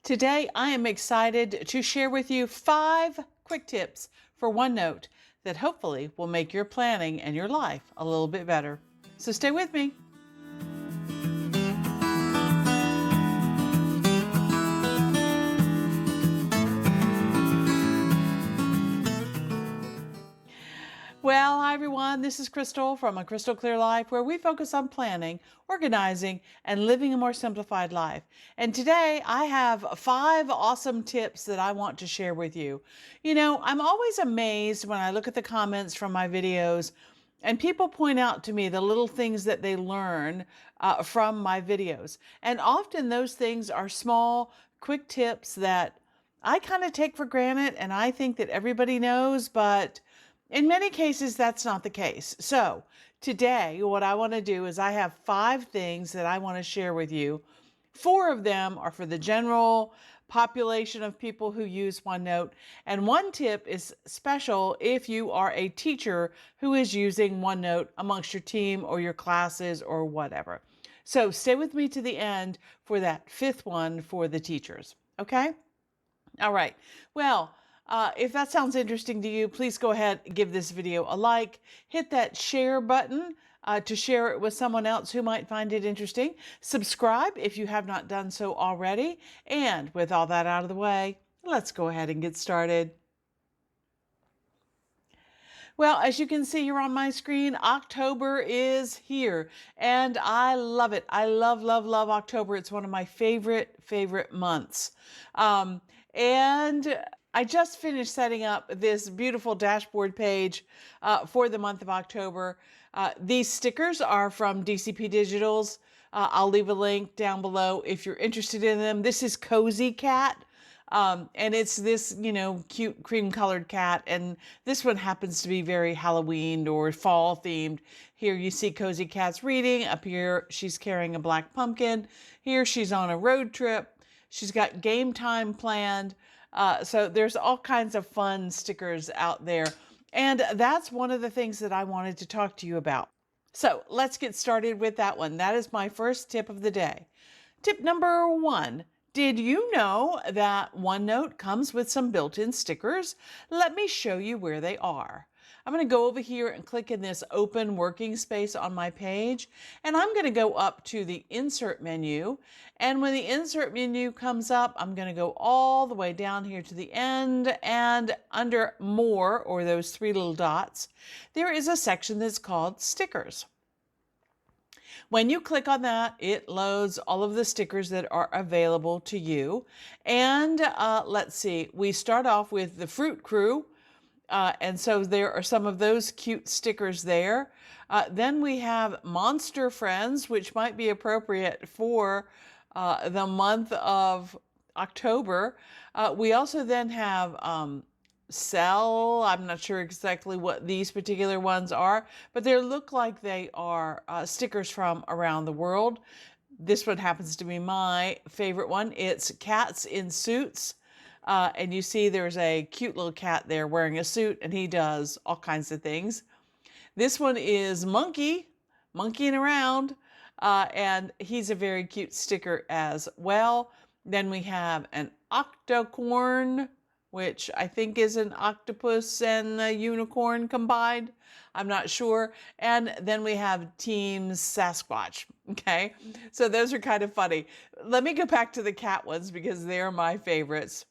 Today, I am excited to share with you 5 quick tips for OneNote that hopefully will make your planning and your life a little bit better. So stay with me. Well, hi everyone. This is Crystal from A Crystal Clear Life, where we focus on planning, organizing, and living a more simplified life. And today I have 5 awesome tips that I want to share with you. You know, I'm always amazed when I look at the comments from my videos and people point out to me the little things that they learn from my videos. And often those things are small, quick tips that I kind of take for granted and I think that everybody knows, but in many cases, that's not the case. So today, what I want to do is I have 5 things that I want to share with you. 4 of them are for the general population of people who use OneNote. And one tip is special if you are a teacher who is using OneNote amongst your team or your classes or whatever. So stay with me to the end for that 5th one for the teachers. Okay? All right. Well, if that sounds interesting to you, please go ahead and give this video a like. Hit that share button to share it with someone else who might find it interesting. Subscribe if you have not done so already. And with all that out of the way, let's go ahead and get started. Well, as you can see here on my screen, October is here and I love it. I love, love, love October. It's one of my favorite months. And I just finished setting up this beautiful dashboard page for the month of October. These stickers are from DCP Digitals. I'll leave a link down below if you're interested in them. This is Cozy Cat. And it's this, cute cream colored cat. And this one happens to be very Halloween or fall themed. Here you see Cozy Cat's reading. Up here, she's carrying a black pumpkin. Here she's on a road trip. She's got game time planned. So there's all kinds of fun stickers out there. And that's one of the things that I wanted to talk to you about. So let's get started with that one. That is my first tip of the day. Tip number 1. Did you know that OneNote comes with some built-in stickers? Let me show you where they are. I'm going to go over here and click in this open working space on my page, and I'm going to go up to the insert menu. And when the insert menu comes up, I'm going to go all the way down here to the end, and under more, or those 3 little dots, there is a section that's called stickers. When you click on that, it loads all of the stickers that are available to you. And let's see, we start off with the Fruit Crew. And so there are some of those cute stickers there. Then we have Monster Friends, which might be appropriate for the month of October. We also then have Cell. I'm not sure exactly what these particular ones are, but they look like they are stickers from around the world. This one happens to be my favorite one. It's Cats in Suits. And you see there's a cute little cat there wearing a suit, and he does all kinds of things. This one is monkeying around, and he's a very cute sticker as well. Then we have an octocorn, which I think is an octopus and a unicorn combined. I'm not sure. And then we have Team Sasquatch. Okay, so those are kind of funny. Let me go back to the cat ones because they're my favorites.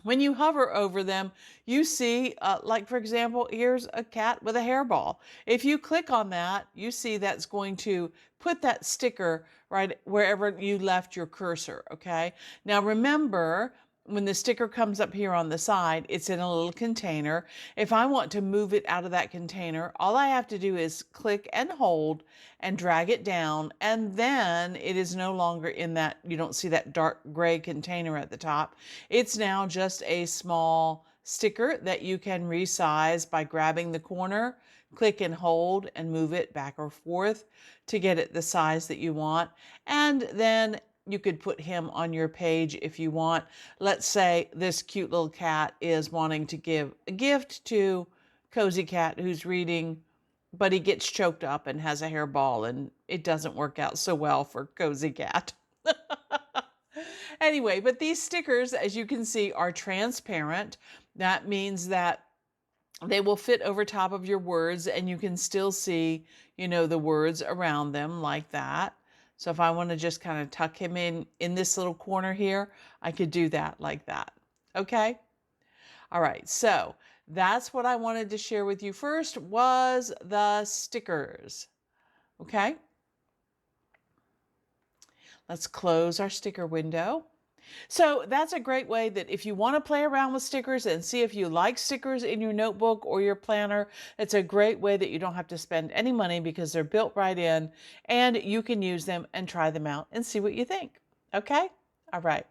When you hover over them, you see, like for example, here's a cat with a hairball. If you click on that, you see that's going to put that sticker right wherever you left your cursor, okay? Now remember, when the sticker comes up here on the side, it's in a little container. If I want to move it out of that container, all I have to do is click and hold and drag it down, and then it is no longer in that, you don't see that dark gray container at the top. It's now just a small sticker that you can resize by grabbing the corner, click and hold, and move it back or forth to get it the size that you want. And then you could put him on your page if you want. Let's say this cute little cat is wanting to give a gift to Cozy Cat who's reading, but he gets choked up and has a hairball, and it doesn't work out so well for Cozy Cat. Anyway, but these stickers, as you can see, are transparent. That means that they will fit over top of your words and you can still see, the words around them like that. So if I want to just kind of tuck him in this little corner here, I could do that like that. Okay? All right, so that's what I wanted to share with you first was the stickers. Okay? Let's close our sticker window. So that's a great way that if you want to play around with stickers and see if you like stickers in your notebook or your planner, it's a great way that you don't have to spend any money because they're built right in and you can use them and try them out and see what you think. Okay? All right.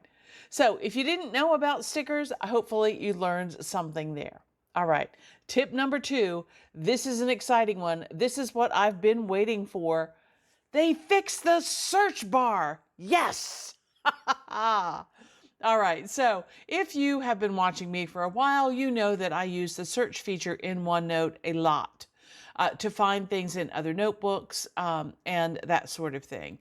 So if you didn't know about stickers, hopefully you learned something there. All right. Tip number 2, this is an exciting one. This is what I've been waiting for. They fixed the search bar. Yes! All right, so if you have been watching me for a while, you know that I use the search feature in OneNote a lot to find things in other notebooks and that sort of thing.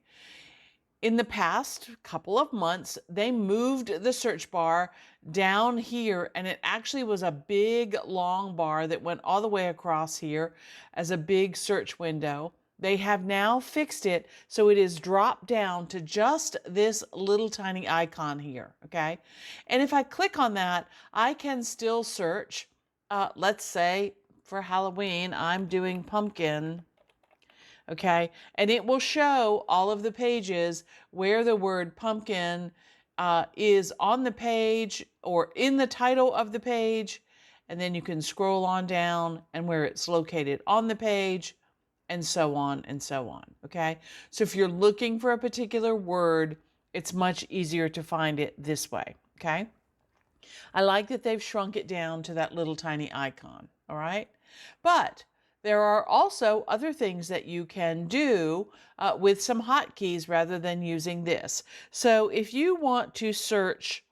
In the past couple of months, they moved the search bar down here, and it actually was a big, long bar that went all the way across here as a big search window. They have now fixed it so it is dropped down to just this little tiny icon here, okay? And if I click on that, I can still search. Let's say for Halloween, I'm doing pumpkin, okay? And it will show all of the pages where the word pumpkin is on the page or in the title of the page. And then you can scroll on down and where it's located on the page, and so on and so on, okay? So if you're looking for a particular word, it's much easier to find it this way, okay? I like that they've shrunk it down to that little tiny icon, all right? But there are also other things that you can do with some hotkeys rather than using this. So if you want to search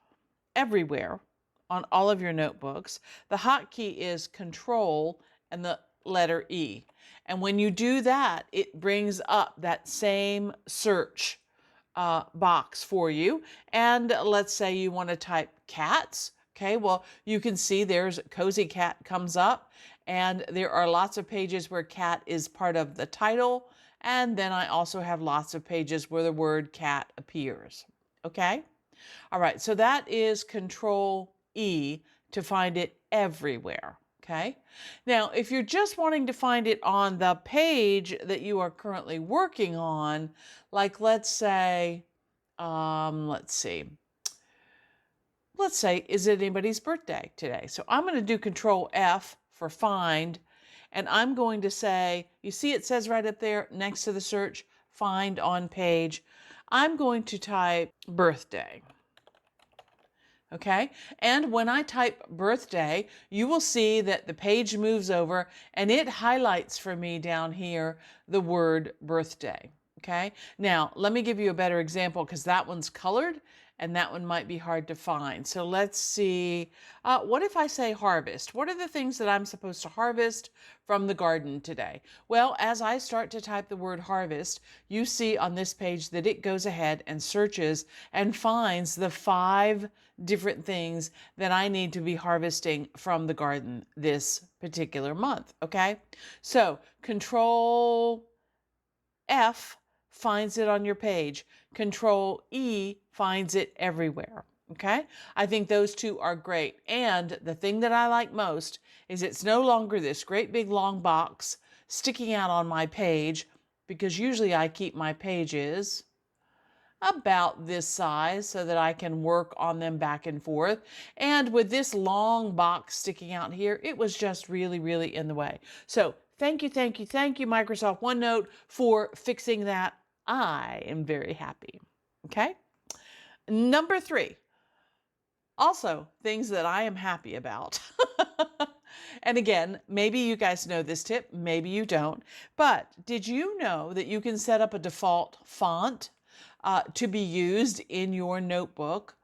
everywhere on all of your notebooks, the hotkey is Control and the letter E. And when you do that, it brings up that same search box for you. And let's say you want to type cats. Okay, well, you can see there's Cozy Cat comes up, and there are lots of pages where cat is part of the title. And then I also have lots of pages where the word cat appears. Okay, all right, so that is Control E to find it everywhere. Okay. Now, if you're just wanting to find it on the page that you are currently working on, like let's say, let's see, is it anybody's birthday today? So I'm going to do Control F for find, and I'm going to say, you see it says right up there next to the search, find on page. I'm going to type birthday. Okay, and when I type birthday, you will see that the page moves over and it highlights for me down here the word birthday. Okay, now let me give you a better example because that one's colored and that one might be hard to find. So let's see, what if I say harvest? What are the things that I'm supposed to harvest from the garden today? Well, as I start to type the word harvest, you see on this page that it goes ahead and searches and finds the 5 different things that I need to be harvesting from the garden this particular month, okay? So Control F finds it on your page. Control E finds it everywhere, okay? I think those two are great. And the thing that I like most is it's no longer this great big long box sticking out on my page, because usually I keep my pages about this size so that I can work on them back and forth. And with this long box sticking out here, it was just really, really in the way. So thank you, Microsoft OneNote, for fixing that. I am very happy. Okay. Number 3, also things that I am happy about. And again, maybe you guys know this tip, maybe you don't, but did you know that you can set up a default font to be used in your notebook,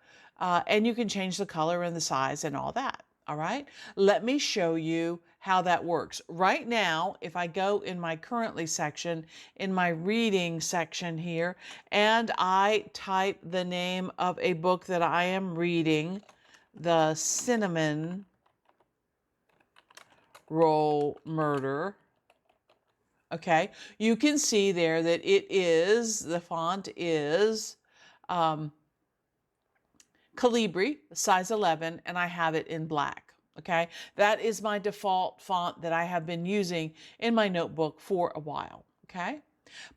and you can change the color and the size and all that? All right, let me show you how that works. Right now, if I go in my currently section, in my reading section here, and I type the name of a book that I am reading, The Cinnamon Roll Murder, okay, you can see there that the font is Calibri, size 11, and I have it in black. Okay, that is my default font that I have been using in my notebook for a while. Okay,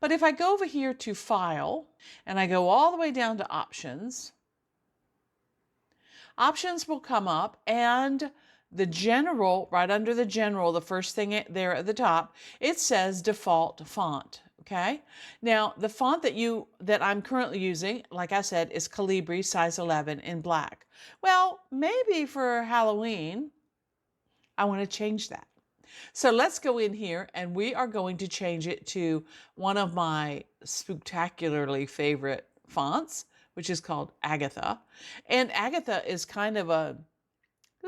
but if I go over here to File and I go all the way down to Options, options will come up, and the general, right under the general, the first thing there at the top, it says default font. Okay, now the font that I'm currently using, like I said, is Calibri size 11 in black. Well, maybe for Halloween I want to change that. So let's go in here and we are going to change it to one of my spectacularly favorite fonts, which is called Agatha. And Agatha is kind of a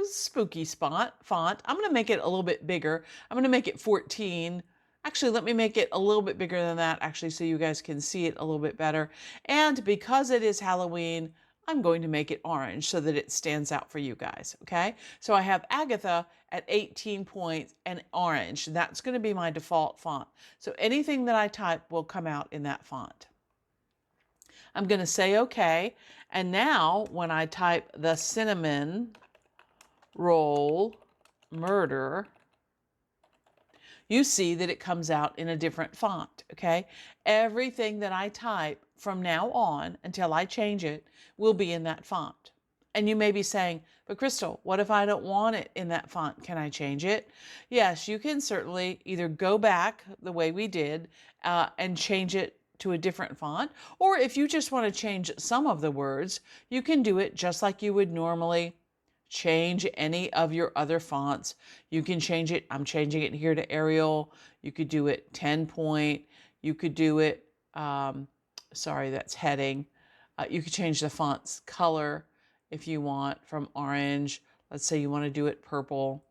spooky font. I'm going to make it a little bit bigger. I'm going to make it 14. Actually, let me make it a little bit bigger than that, actually, so you guys can see it a little bit better. And because it is Halloween, I'm going to make it orange so that it stands out for you guys, okay? So I have Agatha at 18 points and orange. That's going to be my default font. So anything that I type will come out in that font. I'm going to say okay. And now when I type the cinnamon roll murder, you see that it comes out in a different font, okay? Everything that I type from now on until I change it will be in that font. And you may be saying, but Crystal, what if I don't want it in that font? Can I change it? Yes, you can certainly either go back the way we did and change it to a different font, or if you just want to change some of the words, you can do it just like you would normally change any of your other fonts. You can change it. I'm changing it here to Arial. You could do it 10 point. You could do it, sorry, that's heading. You could change the font's color if you want from orange. Let's say you want to do it purple.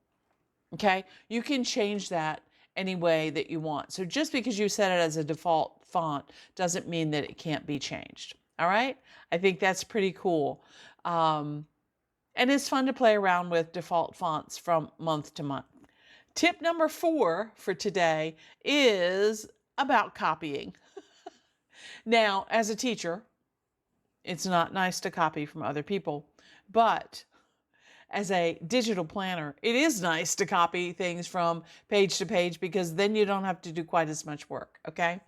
Okay, you can change that any way that you want. So just because you set it as a default font doesn't mean that it can't be changed. All right, I think that's pretty cool. And it's fun to play around with default fonts from month to month. Tip number 4 for today is about copying. Now, as a teacher, it's not nice to copy from other people, but as a digital planner, it is nice to copy things from page to page because then you don't have to do quite as much work, okay?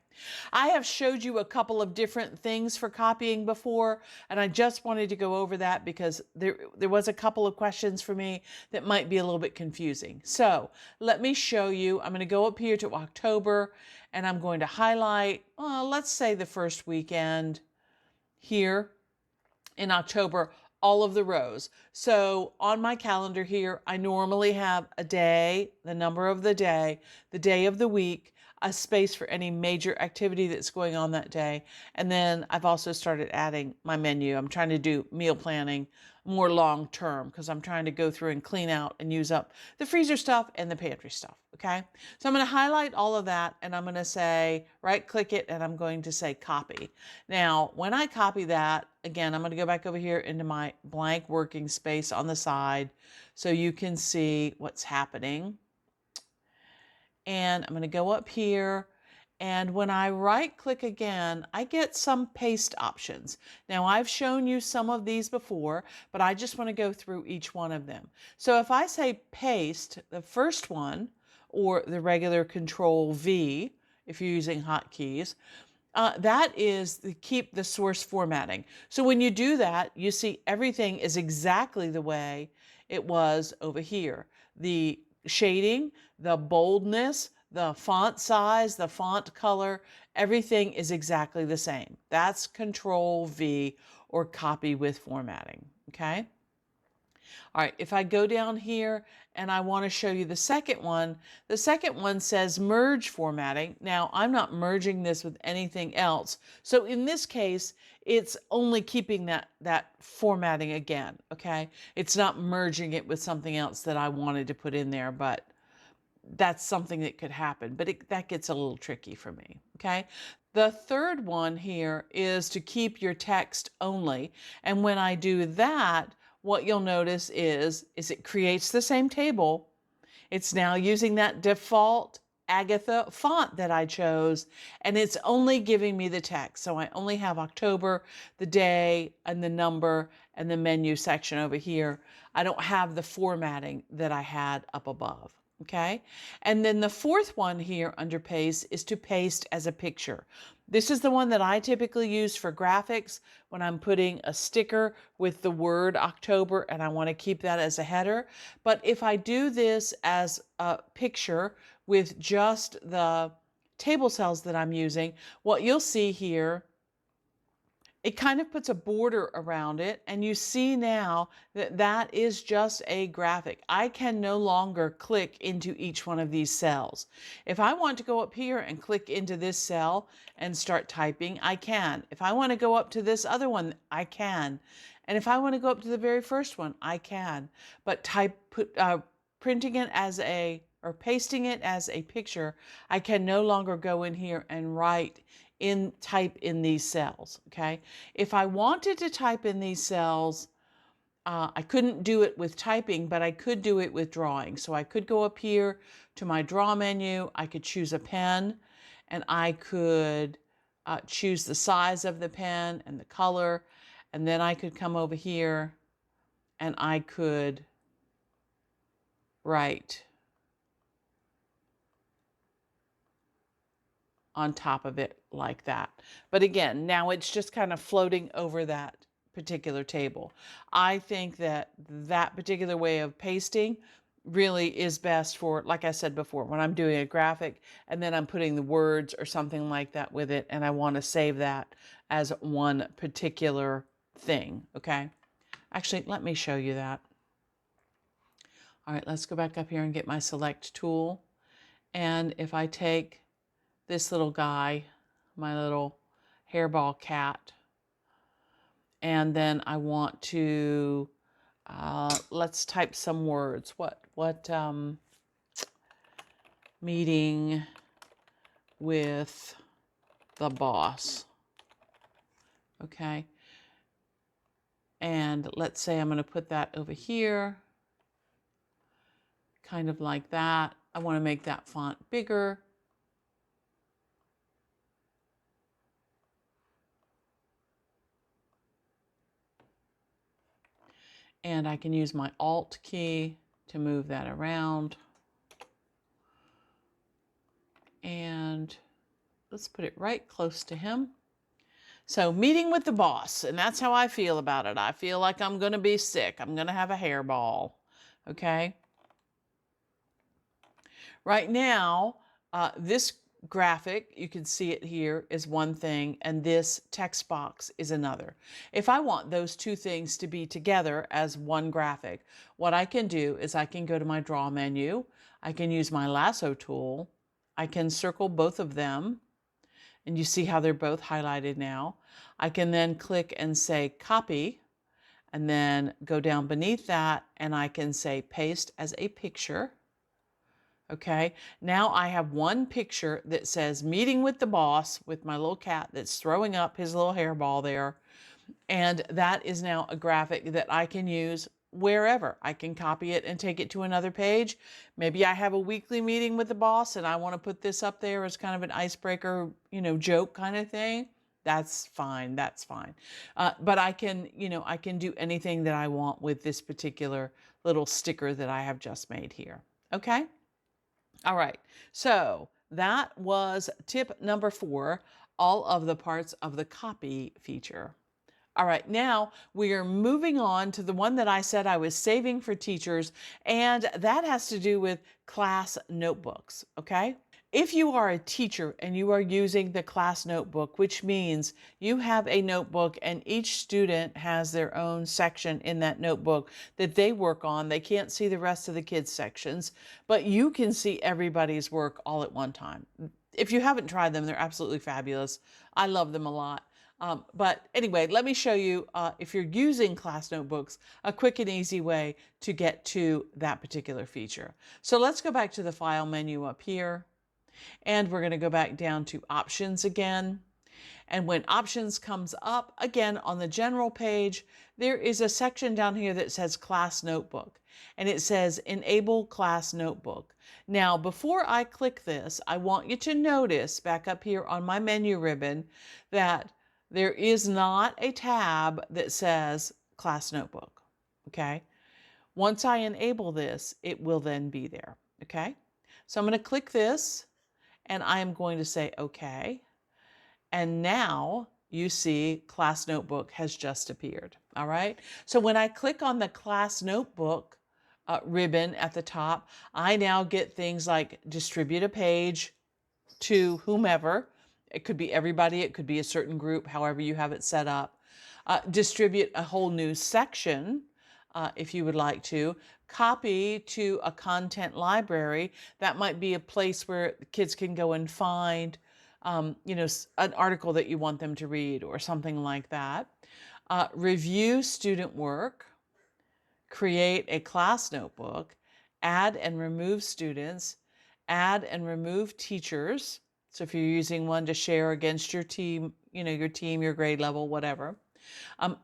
I have showed you a couple of different things for copying before, and I just wanted to go over that because there was a couple of questions for me that might be a little bit confusing. So let me show you. I'm going to go up here to October, and I'm going to highlight, let's say the first weekend here in October, all of the rows. So on my calendar here, I normally have a day, the number of the day of the week, a space for any major activity that's going on that day. And then I've also started adding my menu. I'm trying to do meal planning more long term because I'm trying to go through and clean out and use up the freezer stuff and the pantry stuff, okay? So I'm going to highlight all of that and I'm going to say, right click it, and I'm going to say copy. Now, when I copy that, again, I'm going to go back over here into my blank working space on the side so you can see what's happening. And I'm going to go up here, and when I right click again, I get some paste options. Now I've shown you some of these before, but I just want to go through each one of them. So if I say paste, the first one, or the regular Control V, if you're using hotkeys, that is keep the source formatting. So when you do that, you see everything is exactly the way it was over here. The shading, the boldness, the font size, the font color, everything is exactly the same. That's Control V, or copy with formatting, okay? All right, if I go down here and I want to show you the second one says merge formatting. Now, I'm not merging this with anything else. So in this case, it's only keeping that formatting again, okay? It's not merging it with something else that I wanted to put in there, but that's something that could happen, but that gets a little tricky for me, okay? The third one here is to keep your text only. And when I do that, what you'll notice is it creates the same table. It's now using that default Agatha font that I chose, and it's only giving me the text. So I only have October, the day, and the number, and the menu section over here. I don't have the formatting that I had up above. Okay, and then the fourth one here under paste is to paste as a picture. This is the one that I typically use for graphics when I'm putting a sticker with the word October and I want to keep that as a header. But if I do this as a picture with just the table cells that I'm using, what you'll see here, it kind of puts a border around it, and you see now that that is just a graphic. I can no longer click into each one of these cells. If I want to go up here and click into this cell and start typing, I can. If I want to go up to this other one, I can. And if I want to go up to the very first one, I can. But printing it as or pasting it as a picture, I can no longer go in here and type in these cells, okay? If I wanted to type in these cells, I couldn't do it with typing, but I could do it with drawing. So I could go up here to my draw menu, I could choose a pen, and I could choose the size of the pen and the color, and then I could come over here and I could write on top of it like that. But again, now it's just kind of floating over that particular table. I think that that particular way of pasting really is best for, like I said before, when I'm doing a graphic and then I'm putting the words or something like that with it, and I want to save that as one particular thing, okay? Actually, let me show you that. All right, let's go back up here and get my select tool. And if I take this little guy, my little hairball cat, and then I want to, let's type some words. What meeting with the boss, okay? And let's say I'm going to put that over here, kind of like that. I want to make that font bigger. And I can use my Alt key to move that around. And let's put it right close to him. So meeting with the boss, and that's how I feel about it. I feel like I'm going to be sick. I'm going to have a hairball, okay? Right now, this graphic, you can see it here, is one thing, and this text box is another. If I want those two things to be together as one graphic, what I can do is I can go to my draw menu, I can use my lasso tool, I can circle both of them, and you see how they're both highlighted now. I can then click and say copy, and then go down beneath that, and I can say paste as a picture. Okay, now I have one picture that says meeting with the boss with my little cat that's throwing up his little hairball there. And that is now a graphic that I can use wherever. I can copy it and take it to another page. Maybe I have a weekly meeting with the boss and I want to put this up there as kind of an icebreaker, joke kind of thing. That's fine. That's fine. But I can, I can do anything that I want with this particular little sticker that I have just made here. Okay. All right, so that was tip number 4, all of the parts of the copy feature. All right, now we are moving on to the one that I said I was saving for teachers, and that has to do with class notebooks, okay? If you are a teacher and you are using the class notebook, which means you have a notebook and each student has their own section in that notebook that they work on. They can't see the rest of the kids' sections, but you can see everybody's work all at one time. If you haven't tried them, they're absolutely fabulous. I love them a lot. But anyway, let me show you, if you're using class notebooks, a quick and easy way to get to that particular feature. So let's go back to the File menu up here. And we're going to go back down to Options again. And when Options comes up, again on the General page, there is a section down here that says Class Notebook. And it says Enable Class Notebook. Now, before I click this, I want you to notice back up here on my menu ribbon that there is not a tab that says Class Notebook. Okay? Once I enable this, it will then be there. Okay? So I'm going to click this. And I am going to say OK. And now you see Class Notebook has just appeared. All right. So when I click on the Class Notebook ribbon at the top, I now get things like distribute a page to whomever. It could be everybody. It could be a certain group, however you have it set up. Distribute a whole new section. If you would like to, copy to a content library. That might be a place where kids can go and find, an article that you want them to read or something like that. Review student work, create a class notebook, add and remove students, add and remove teachers. So if you're using one to share against your team, your grade level, whatever.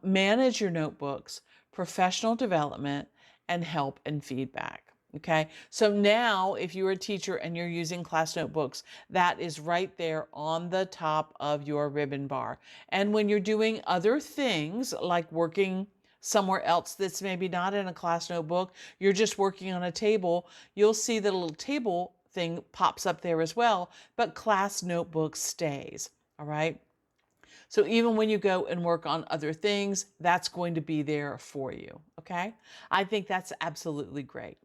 Manage your notebooks, professional development, and help and feedback. Okay, so now if you're a teacher and you're using class notebooks, that is right there on the top of your ribbon bar. And when you're doing other things like working somewhere else that's maybe not in a class notebook, you're just working on a table, you'll see the little table thing pops up there as well, but class notebook stays. All right. So even when you go and work on other things, that's going to be there for you, okay? I think that's absolutely great.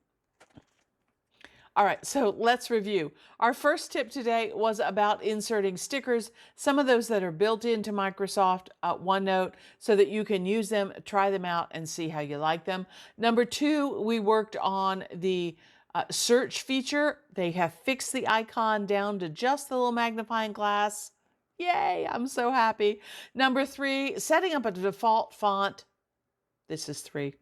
All right, so let's review. Our first tip today was about inserting stickers, some of those that are built into Microsoft OneNote so that you can use them, try them out, and see how you like them. Number two, we worked on the search feature. They have fixed the icon down to just the little magnifying glass. Yay, I'm so happy. Number three, setting up a default font. This is three.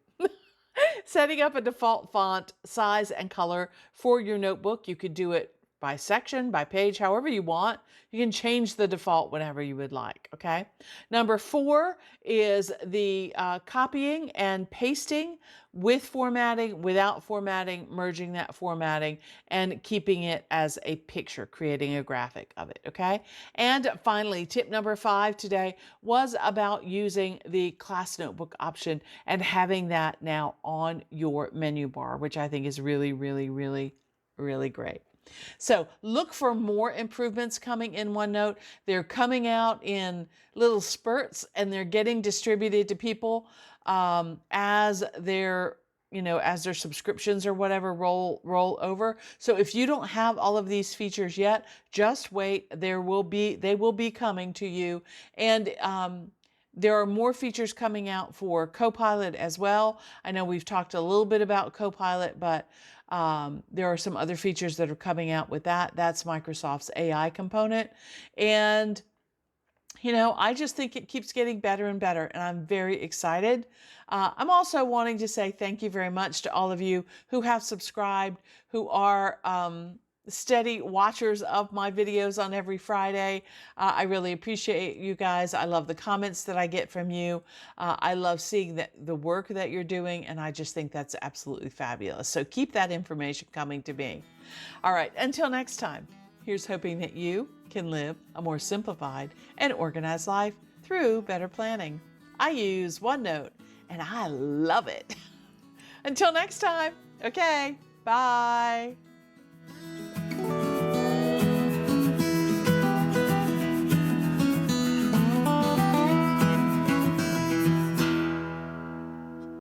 Setting up a default font, size, and color for your notebook. You could do it by section, by page, however you want. You can change the default whenever you would like, okay? Number four is the copying and pasting with formatting, without formatting, merging that formatting, and keeping it as a picture, creating a graphic of it, okay? And finally, tip number five today was about using the class notebook option and having that now on your menu bar, which I think is really, really, really, really great. So look for more improvements coming in OneNote. They're coming out in little spurts and they're getting distributed to people as their subscriptions or whatever roll over. So if you don't have all of these features yet, just wait. They will be coming to you. And there are more features coming out for Copilot as well. I know we've talked a little bit about Copilot, but there are some other features that are coming out with that. That's Microsoft's AI component. And, I just think it keeps getting better and better, and I'm very excited. I'm also wanting to say thank you very much to all of you who have subscribed, who are steady watchers of my videos on every Friday. I really appreciate you guys. I love the comments that I get from you. I love seeing the work that you're doing, and I just think that's absolutely fabulous. So keep that information coming to me. All right, until next time, here's hoping that you can live a more simplified and organized life through better planning. I use OneNote, and I love it. Until next time, okay, bye.